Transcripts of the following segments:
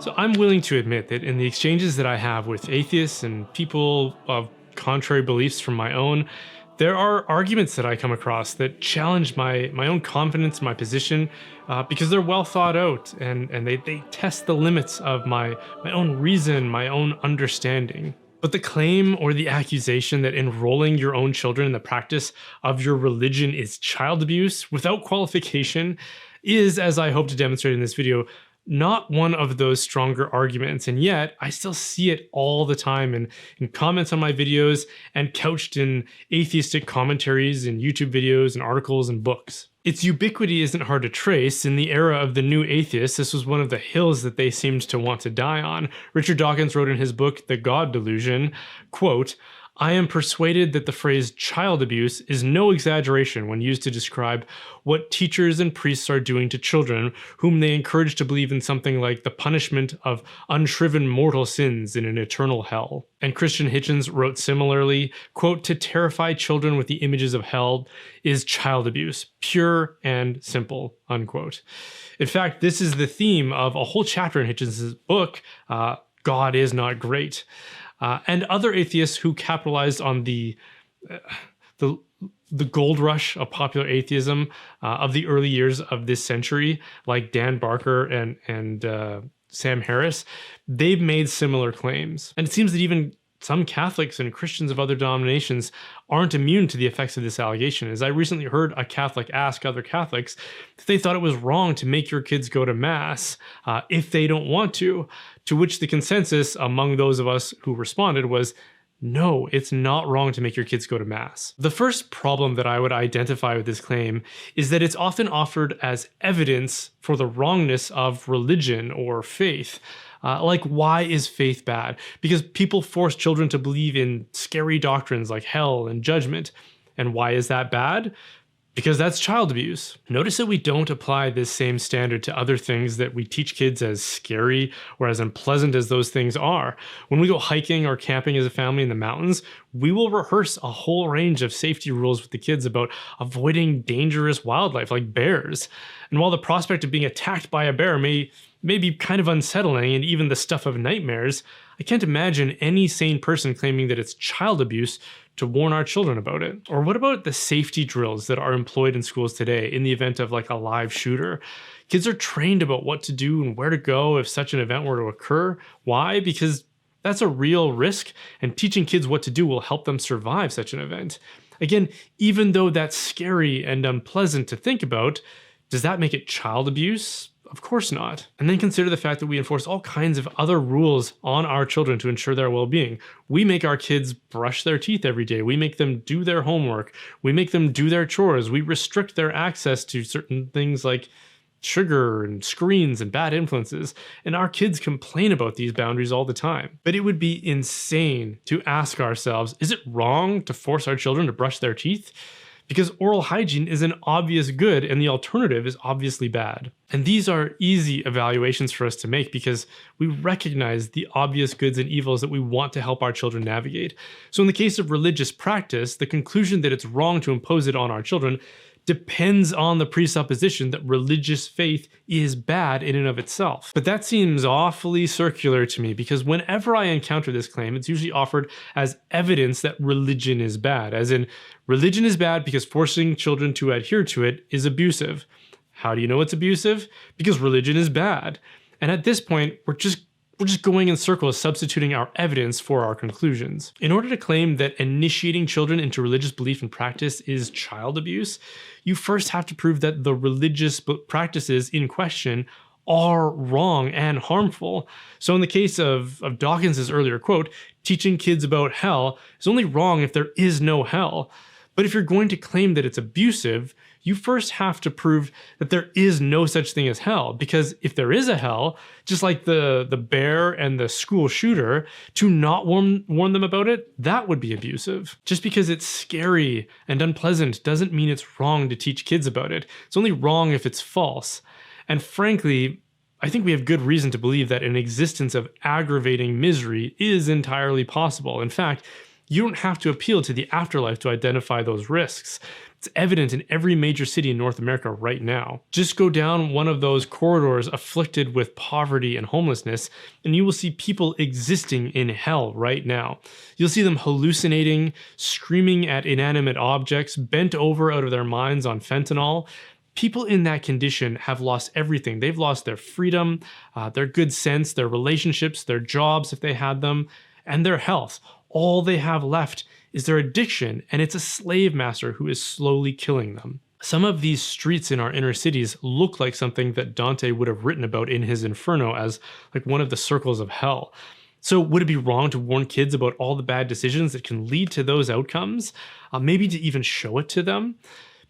So I'm willing to admit that in the exchanges that I have with atheists and people of contrary beliefs from my own, there are arguments that I come across that challenge my own confidence in my position because they're well thought out and they test the limits of my own reason, my own understanding. But the claim or the accusation that enrolling your own children in the practice of your religion is child abuse without qualification is, as I hope to demonstrate in this video, not one of those stronger arguments, and yet I still see it all the time in comments on my videos and couched in atheistic commentaries in YouTube videos and articles and books. Its ubiquity isn't hard to trace. In the era of the new atheists, this was one of the hills that they seemed to want to die on. Richard Dawkins wrote in his book, The God Delusion, quote, "I am persuaded that the phrase child abuse is no exaggeration when used to describe what teachers and priests are doing to children whom they encourage to believe in something like the punishment of unshriven mortal sins in an eternal hell." And Christian Hitchens wrote similarly, quote, "To terrify children with the images of hell is child abuse, pure and simple," unquote. In fact, this is the theme of a whole chapter in Hitchens' book, God is Not Great. And other atheists who capitalized on the gold rush of popular atheism of the early years of this century, like Dan Barker and Sam Harris, they've made similar claims. And it seems that even some Catholics and Christians of other denominations aren't immune to the effects of this allegation, as I recently heard a Catholic ask other Catholics if they thought it was wrong to make your kids go to Mass if they don't want to which the consensus among those of us who responded was, no, it's not wrong to make your kids go to Mass. The first problem that I would identify with this claim is that it's often offered as evidence for the wrongness of religion or faith. Like, why is faith bad? Because people force children to believe in scary doctrines like hell and judgment. And why is that bad? Because that's child abuse. Notice that we don't apply this same standard to other things that we teach kids as scary or as unpleasant as those things are. When we go hiking or camping as a family in the mountains, we will rehearse a whole range of safety rules with the kids about avoiding dangerous wildlife like bears. And while the prospect of being attacked by a bear may be kind of unsettling and even the stuff of nightmares, I can't imagine any sane person claiming that it's child abuse to warn our children about it. Or what about the safety drills that are employed in schools today in the event of like a live shooter? Kids are trained about what to do and where to go if such an event were to occur. Why? Because that's a real risk, and teaching kids what to do will help them survive such an event. Again, even though that's scary and unpleasant to think about, does that make it child abuse? Of course not. And then consider the fact that we enforce all kinds of other rules on our children to ensure their well-being. We make our kids brush their teeth every day. We make them do their homework. We make them do their chores. We restrict their access to certain things like sugar and screens and bad influences. And our kids complain about these boundaries all the time. But it would be insane to ask ourselves, is it wrong to force our children to brush their teeth? Because oral hygiene is an obvious good and the alternative is obviously bad. And these are easy evaluations for us to make because we recognize the obvious goods and evils that we want to help our children navigate. So in the case of religious practice, the conclusion that it's wrong to impose it on our children depends on the presupposition that religious faith is bad in and of itself. But that seems awfully circular to me because whenever I encounter this claim, it's usually offered as evidence that religion is bad, as in, religion is bad because forcing children to adhere to it is abusive. How do you know it's abusive? Because religion is bad. And at this point, we're just going in circles, substituting our evidence for our conclusions. In order to claim that initiating children into religious belief and practice is child abuse, you first have to prove that the religious practices in question are wrong and harmful. So in the case of Dawkins' earlier quote, teaching kids about hell is only wrong if there is no hell. But if you're going to claim that it's abusive, you first have to prove that there is no such thing as hell. Because if there is a hell, just like the bear and the school shooter, to not warn them about it, that would be abusive. Just because it's scary and unpleasant doesn't mean it's wrong to teach kids about it. It's only wrong if it's false. And frankly, I think we have good reason to believe that an existence of aggravating misery is entirely possible. In fact, You don't have to appeal to the afterlife to identify those risks. It's evident in every major city in North America right now. Just go down one of those corridors afflicted with poverty and homelessness, and you will see people existing in hell right now. You'll see them hallucinating, screaming at inanimate objects, bent over out of their minds on fentanyl. People in that condition have lost everything. They've lost their freedom, their good sense, their relationships, their jobs if they had them, and their health. All they have left is their addiction, and it's a slave master who is slowly killing them. Some of these streets in our inner cities look like something that Dante would have written about in his Inferno as like one of the circles of hell. So would it be wrong to warn kids about all the bad decisions that can lead to those outcomes? Maybe to even show it to them?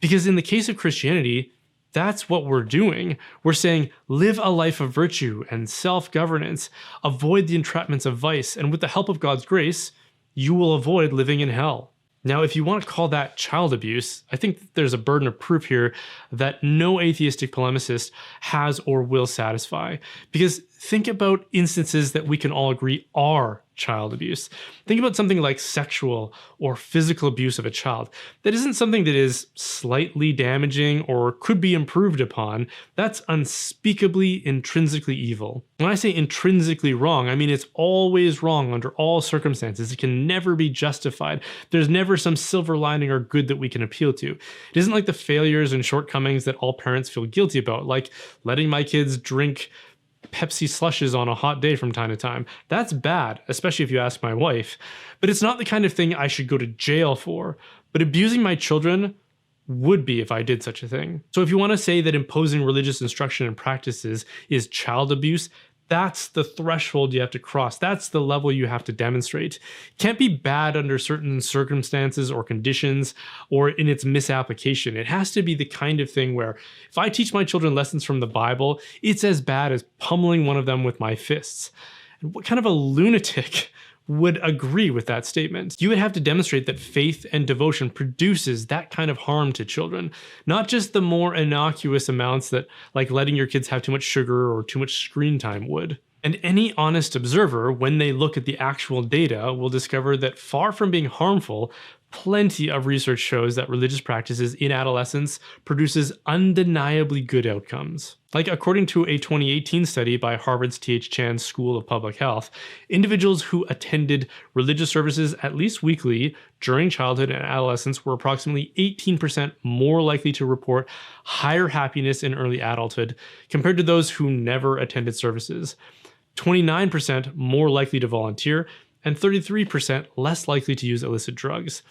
Because in the case of Christianity, that's what we're doing. We're saying, live a life of virtue and self-governance, avoid the entrapments of vice, and with the help of God's grace, you will avoid living in hell. Now, if you want to call that child abuse, I think there's a burden of proof here that no atheistic polemicist has or will satisfy. Because think about instances that we can all agree are child abuse. Think about something like sexual or physical abuse of a child. That isn't something that is slightly damaging or could be improved upon. That's unspeakably intrinsically evil. When I say intrinsically wrong, I mean it's always wrong under all circumstances. It can never be justified. There's never some silver lining or good that we can appeal to. It isn't like the failures and shortcomings that all parents feel guilty about, like letting my kids drink Pepsi slushes on a hot day from time to time. That's bad, especially if you ask my wife. But it's not the kind of thing I should go to jail for. But abusing my children would be if I did such a thing. So if you want to say that imposing religious instruction and practices is child abuse, that's the threshold you have to cross. That's the level you have to demonstrate. It can't be bad under certain circumstances or conditions or in its misapplication. It has to be the kind of thing where if I teach my children lessons from the Bible, it's as bad as pummeling one of them with my fists. And what kind of a lunatic would agree with that statement? You would have to demonstrate that faith and devotion produces that kind of harm to children, not just the more innocuous amounts that, like letting your kids have too much sugar or too much screen time would. And any honest observer, when they look at the actual data, will discover that far from being harmful, plenty of research shows that religious practices in adolescence produces undeniably good outcomes. Like according to a 2018 study by Harvard's T.H. Chan School of Public Health, individuals who attended religious services at least weekly during childhood and adolescence were approximately 18% more likely to report higher happiness in early adulthood compared to those who never attended services, 29% more likely to volunteer, and 33% less likely to use illicit drugs.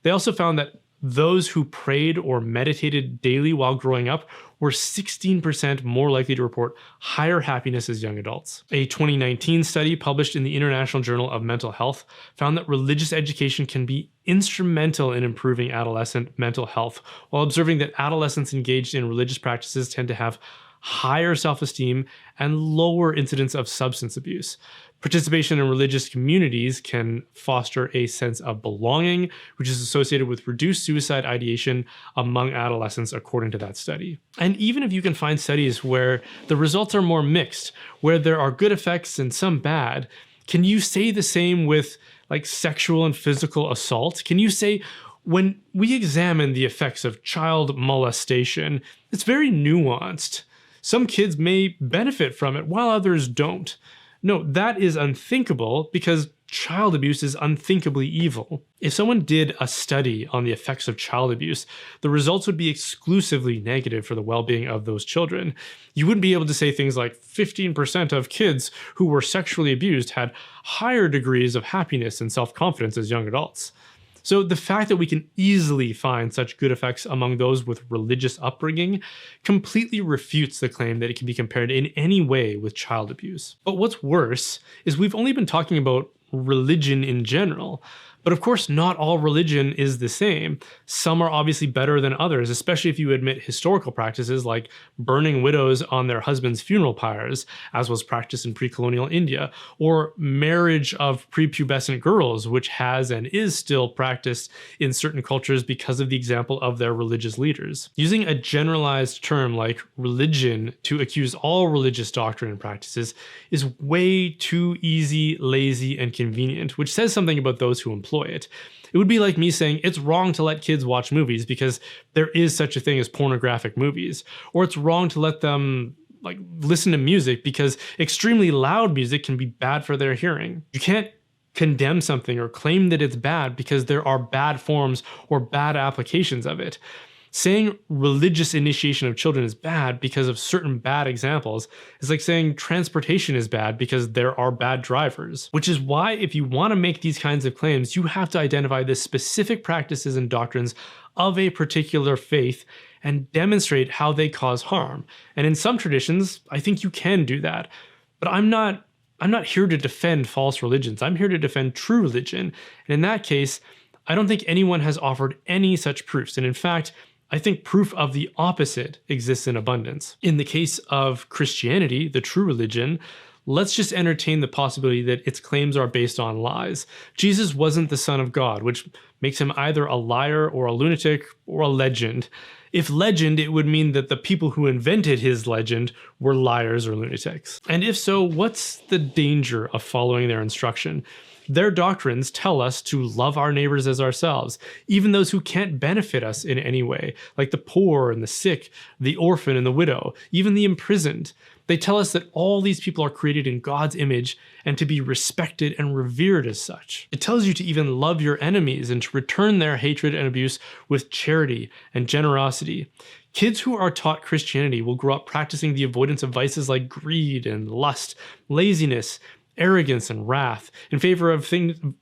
They also found that those who prayed or meditated daily while growing up were 16% more likely to report higher happiness as young adults. A 2019 study published in the International Journal of Mental Health found that religious education can be instrumental in improving adolescent mental health, while observing that adolescents engaged in religious practices tend to have higher self-esteem and lower incidence of substance abuse. Participation in religious communities can foster a sense of belonging, which is associated with reduced suicide ideation among adolescents, according to that study. And even if you can find studies where the results are more mixed, where there are good effects and some bad, can you say the same with like sexual and physical assault? Can you say, when we examine the effects of child molestation, it's very nuanced. Some kids may benefit from it while others don't. No, that is unthinkable because child abuse is unthinkably evil. If someone did a study on the effects of child abuse, the results would be exclusively negative for the well-being of those children. You wouldn't be able to say things like 15% of kids who were sexually abused had higher degrees of happiness and self-confidence as young adults. So the fact that we can easily find such good effects among those with religious upbringing completely refutes the claim that it can be compared in any way with child abuse. But what's worse is we've only been talking about religion in general. But of course, not all religion is the same. Some are obviously better than others, especially if you admit historical practices like burning widows on their husbands' funeral pyres, as was practiced in pre-colonial India, or marriage of prepubescent girls, which has and is still practiced in certain cultures because of the example of their religious leaders. Using a generalized term like religion to accuse all religious doctrine and practices is way too easy, lazy, and convenient, which says something about those who employ employ it. It would be like me saying it's wrong to let kids watch movies because there is such a thing as pornographic movies, or it's wrong to let them listen to music because extremely loud music can be bad for their hearing. You can't condemn something or claim that it's bad because there are bad forms or bad applications of it. Saying religious initiation of children is bad because of certain bad examples is like saying transportation is bad because there are bad drivers. Which is why if you want to make these kinds of claims, you have to identify the specific practices and doctrines of a particular faith and demonstrate how they cause harm. And in some traditions, I think you can do that. But I'm not here to defend false religions. I'm here to defend true religion. And in that case, I don't think anyone has offered any such proofs. And in fact, I think proof of the opposite exists in abundance. In the case of Christianity, the true religion, let's just entertain the possibility that its claims are based on lies. Jesus wasn't the Son of God, which makes him either a liar or a lunatic or a legend. If legend, it would mean that the people who invented his legend were liars or lunatics. And if so, what's the danger of following their instruction? Their doctrines tell us to love our neighbors as ourselves, even those who can't benefit us in any way, like the poor and the sick, the orphan and the widow, even the imprisoned. They tell us that all these people are created in God's image and to be respected and revered as such. It tells you to even love your enemies and to return their hatred and abuse with charity and generosity. Kids who are taught Christianity will grow up practicing the avoidance of vices like greed and lust, laziness, arrogance, and wrath in favor of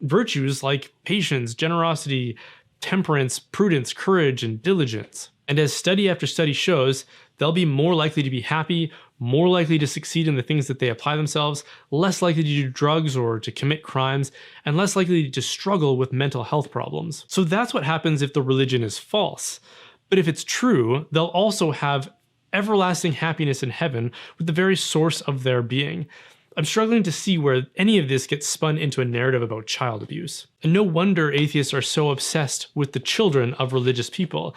virtues like patience, generosity, temperance, prudence, courage, and diligence. And as study after study shows, they'll be more likely to be happy, more likely to succeed in the things that they apply themselves, less likely to do drugs or to commit crimes, and less likely to struggle with mental health problems. So that's what happens if the religion is false. But if it's true, they'll also have everlasting happiness in heaven with the very source of their being. I'm struggling to see where any of this gets spun into a narrative about child abuse. And no wonder atheists are so obsessed with the children of religious people.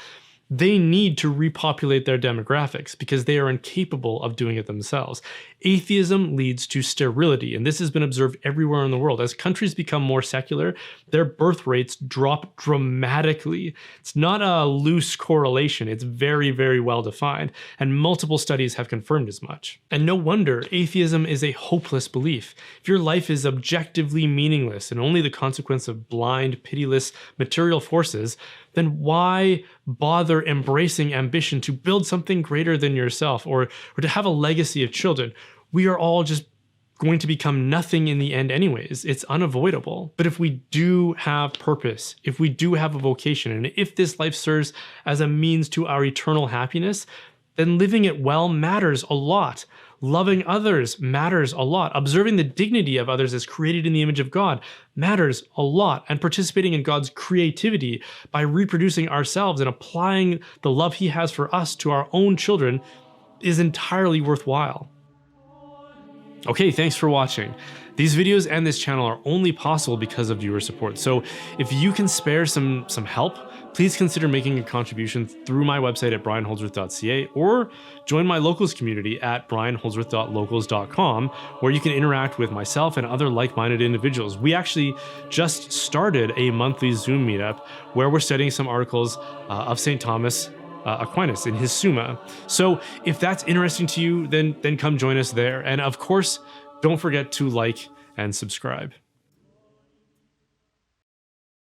They need to repopulate their demographics because they are incapable of doing it themselves. Atheism leads to sterility, and this has been observed everywhere in the world. As countries become more secular, their birth rates drop dramatically. It's not a loose correlation, it's very, very well defined, and multiple studies have confirmed as much. And no wonder atheism is a hopeless belief. If your life is objectively meaningless and only the consequence of blind, pitiless material forces, then why bother embracing ambition to build something greater than yourself or to have a legacy of children? We are all just going to become nothing in the end anyways. It's unavoidable. But if we do have purpose, if we do have a vocation, and if this life serves as a means to our eternal happiness, then living it well matters a lot. Loving others matters a lot. Observing the dignity of others as created in the image of God matters a lot. And participating in God's creativity by reproducing ourselves and applying the love He has for us to our own children is entirely worthwhile. Okay, thanks for watching. These videos and this channel are only possible because of viewer support. So if you can spare some help, please consider making a contribution through my website at brianholdsworth.ca or join my locals community at brianholdsworth.locals.com, where you can interact with myself and other like-minded individuals. We actually just started a monthly Zoom meetup where we're studying some articles of St. Thomas Aquinas in his Summa. So if that's interesting to you, then come join us there. And of course, don't forget to like and subscribe.